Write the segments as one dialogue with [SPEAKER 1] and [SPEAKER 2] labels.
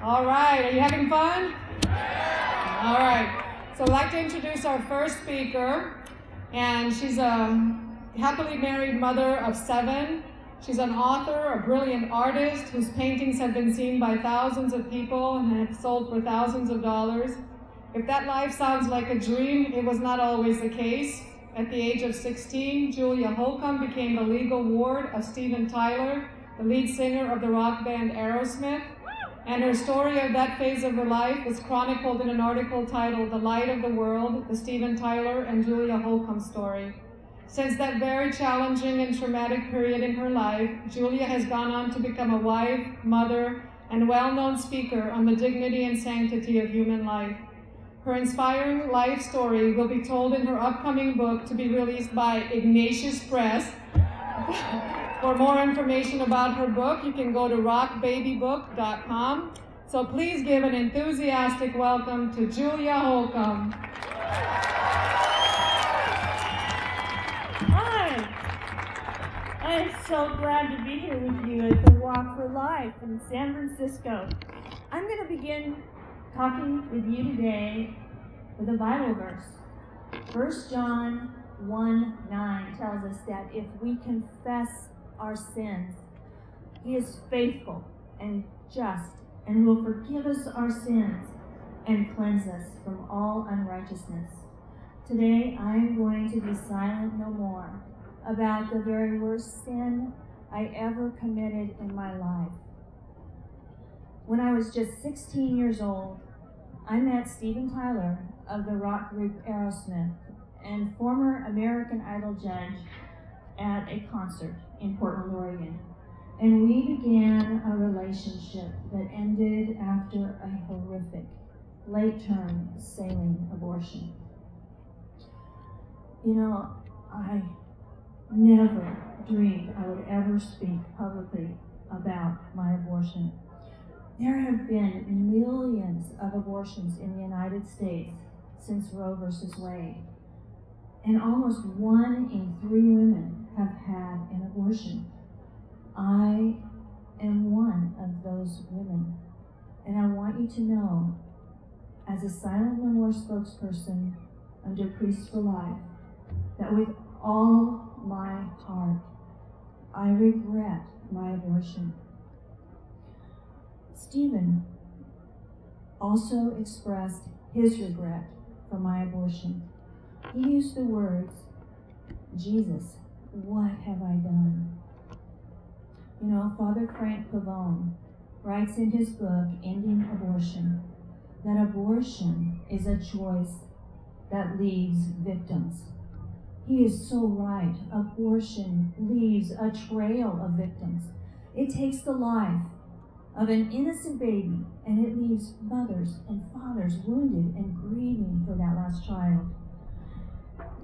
[SPEAKER 1] All right, are you having fun? All right, so I'd like to introduce our first speaker, and she's a happily married mother of 7. She's an author, a brilliant artist whose paintings have been seen by thousands of people and have sold for thousands of dollars. If that life sounds like a dream, it was not always the case. At the age of 16, Julia Holcomb became the legal ward of Steven Tyler, the lead singer of the rock band Aerosmith. And her story of that phase of her life is chronicled in an article titled The Light of the World, the Steven Tyler and Julia Holcomb story. Since that very challenging and traumatic period in her life, Julia has gone on to become a wife, mother, and well-known speaker on the dignity and sanctity of human life. Her inspiring life story will be told in her upcoming book to be released by Ignatius Press. For more information about her book, you can go to rockbabybook.com. So please give an enthusiastic welcome to Julia Holcomb.
[SPEAKER 2] Hi! I am so glad to be here with you at the Walk for Life in San Francisco. I'm going to begin talking with you today with a Bible verse. 1 John 1:9 tells us that if we confess our sins, He is faithful and just and will forgive us our sins and cleanse us from all unrighteousness. Today, I am going to be silent no more about the very worst sin I ever committed in my life. When I was just 16 years old, I met Steven Tyler of the rock group Aerosmith and former American Idol judge at a concert in Portland, Oregon. And we began a relationship that ended after a horrific, late-term saline abortion. You know, I never dreamed I would ever speak publicly about my abortion. There have been millions of abortions in the United States since Roe versus Wade, and almost 1 in 3 women have had an abortion. I am one of those women, and I want you to know, as a Silent No More spokesperson under Priests for Life, that with all my heart, I regret my abortion. Steven also expressed his regret for my abortion. He used the words, "Jesus, what have I done?" You know, Father Frank Pavone writes in his book, Ending Abortion, that abortion is a choice that leaves victims. He is so right. Abortion leaves a trail of victims. It takes the life of an innocent baby, and it leaves mothers and fathers wounded and grieving for that last child.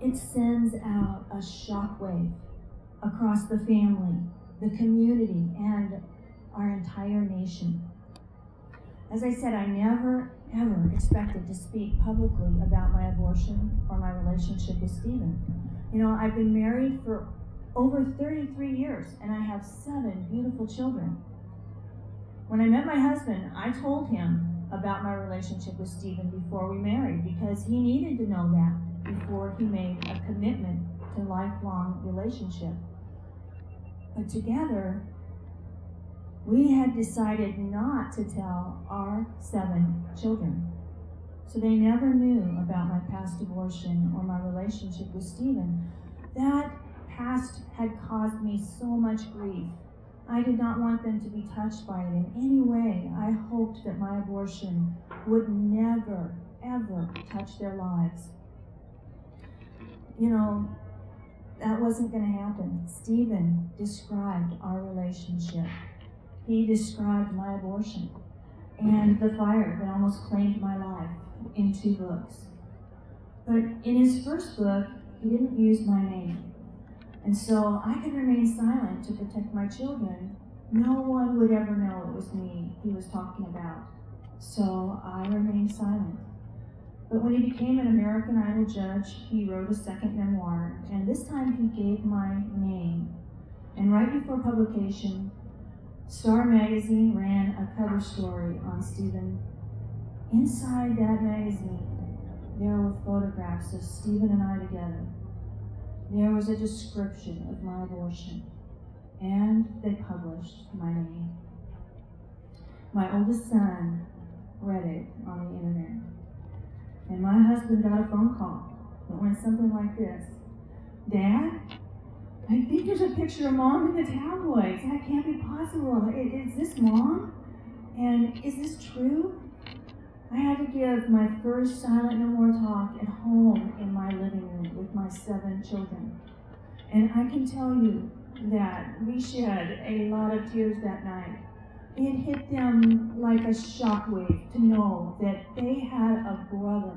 [SPEAKER 2] It sends out a shockwave across the family, the community, and our entire nation. As I said, I never, ever expected to speak publicly about my abortion or my relationship with Steven. You know, I've been married for over 33 years, and I have 7 beautiful children. When I met my husband, I told him about my relationship with Steven before we married, because he needed to know that before he made a commitment to a lifelong relationship. But together, we had decided not to tell our 7 children. So they never knew about my past abortion or my relationship with Steven. That past had caused me so much grief. I did not want them to be touched by it in any way. I hoped that my abortion would never, ever touch their lives. You know, that wasn't going to happen. Steven described our relationship. He described my abortion and the fire that almost claimed my life in 2 books. But in his first book, he didn't use my name. And so I could remain silent to protect my children. No one would ever know it was me he was talking about. So I remained silent. But when he became an American Idol judge, he wrote a second memoir, and this time he gave my name. And right before publication, Star Magazine ran a cover story on Stephen. Inside that magazine, there were photographs of Stephen and I together. There was a description of my abortion, and they published my name. My oldest son read it on the internet, and my husband got a phone call that went something like this: "Dad, I think there's a picture of Mom in the tabloids. That can't be possible. Is this Mom? And is this true?" I had to give my first Silent No More talk at home in my living room with my 7 children. And I can tell you that we shed a lot of tears that night. It hit them like a shockwave to know that they had a brother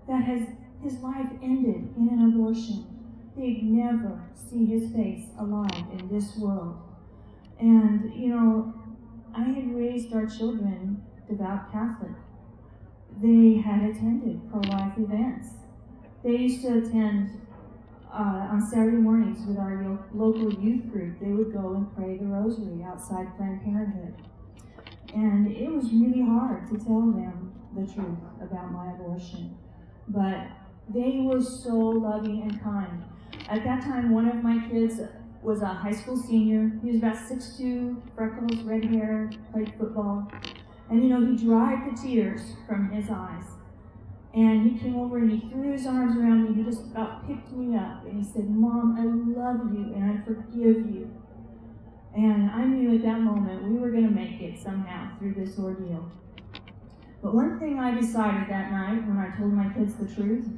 [SPEAKER 2] that his life ended in an abortion. They'd never see his face alive in this world. And, you know, I had raised our children devout Catholic. They had attended pro-life events. They used to attend on Saturday mornings with our local youth group. They would go and pray the rosary outside Planned Parenthood. And it was really hard to tell them the truth about my abortion. But they were so loving and kind. At that time, one of my kids was a high school senior. He was about 6'2", freckles, red hair, played football. And, you know, he dried the tears from his eyes. And he came over and he threw his arms around me. He just about picked me up. And he said, "Mom, I love you and I forgive you." And I knew at that moment we were going to make it somehow through this ordeal. But one thing I decided that night when I told my kids the truth,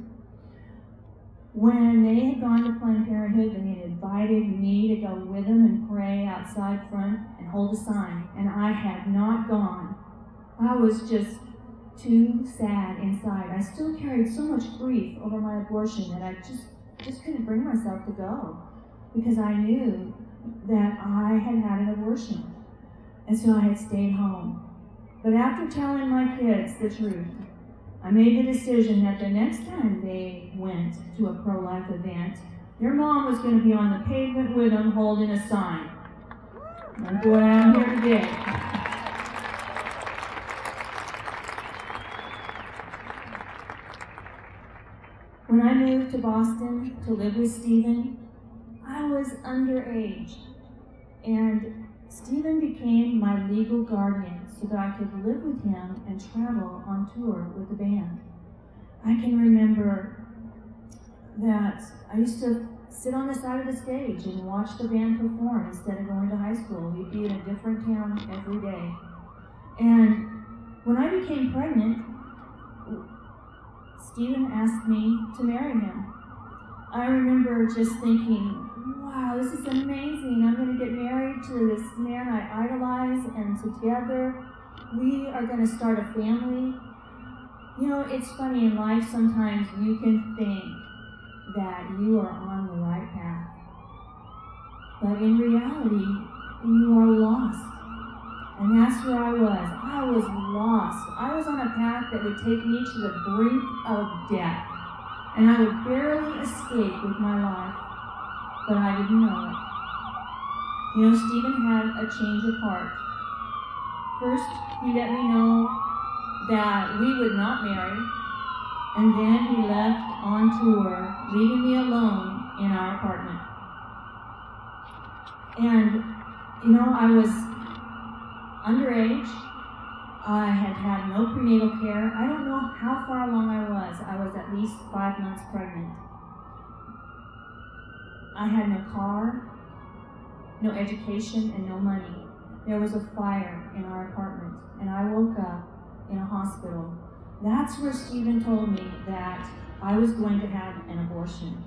[SPEAKER 2] when they had gone to Planned Parenthood and they had invited me to go with them and pray outside front and hold a sign, and I had not gone, I was just too sad inside. I still carried so much grief over my abortion that I just couldn't bring myself to go, because I knew that I had had an abortion. And so I had stayed home. But after telling my kids the truth, I made the decision that the next time they went to a pro-life event, their mom was going to be on the pavement with them holding a sign. And boy, I'm here today. When I moved to Boston to live with Stephen, I was underage, and Stephen became my legal guardian so that I could live with him and travel on tour with the band. I can remember that I used to sit on the side of the stage and watch the band perform instead of going to high school. We'd be in a different town every day. And when I became pregnant, Stephen asked me to marry him. I remember just thinking, wow, this is amazing. I'm going to get married to this man I idolize, and together we are going to start a family. You know, it's funny in life, sometimes you can think that you are on the right path. But in reality, you are lost. And that's where I was. I was lost. I was on a path that would take me to the brink of death. And I would barely escape with my life. But I didn't know it. You know, Stephen had a change of heart. First, he let me know that we would not marry. And then he left on tour, leaving me alone in our apartment. And, you know, I was underage. I had had no prenatal care. I don't know how far along I was. I was at least 5 months pregnant. I had no car, no education, and no money. There was a fire in our apartment, and I woke up in a hospital. That's where Stephen told me that I was going to have an abortion.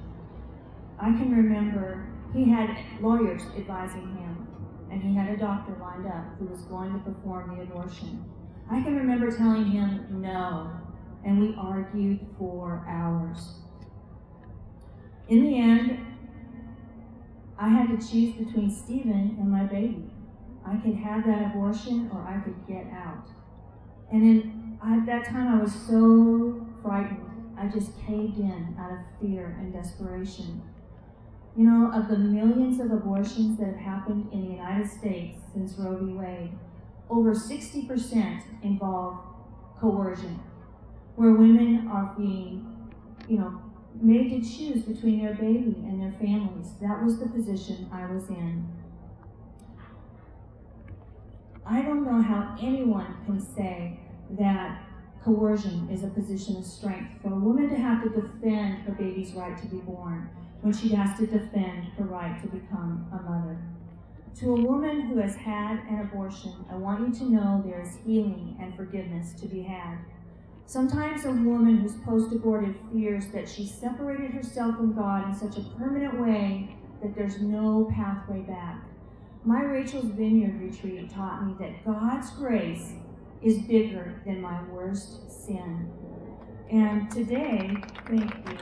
[SPEAKER 2] I can remember he had lawyers advising him, and he had a doctor lined up who was going to perform the abortion. I can remember telling him no, and we argued for hours. In the end, I had to choose between Stephen and my baby. I could have that abortion or I could get out. And at that time I was so frightened. I just caved in out of fear and desperation. You know, of the millions of abortions that have happened in the United States since Roe v. Wade, over 60% involve coercion, where women are being, made to choose between their baby and their families. That was the position I was in. I don't know how anyone can say that coercion is a position of strength. For a woman to have to defend her baby's right to be born when she has to defend her right to become a mother. To a woman who has had an abortion, I want you to know there is healing and forgiveness to be had. Sometimes a woman who's post-aborted fears that she's separated herself from God in such a permanent way that there's no pathway back. My Rachel's Vineyard retreat taught me that God's grace is bigger than my worst sin. And today, thank you.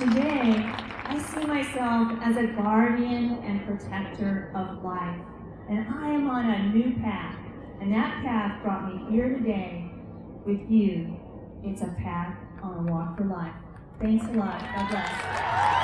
[SPEAKER 2] Today, I see myself as a guardian and protector of life. And I am on a new path. And that path brought me here today with you. It's a path on a walk for life. Thanks a lot. God bless.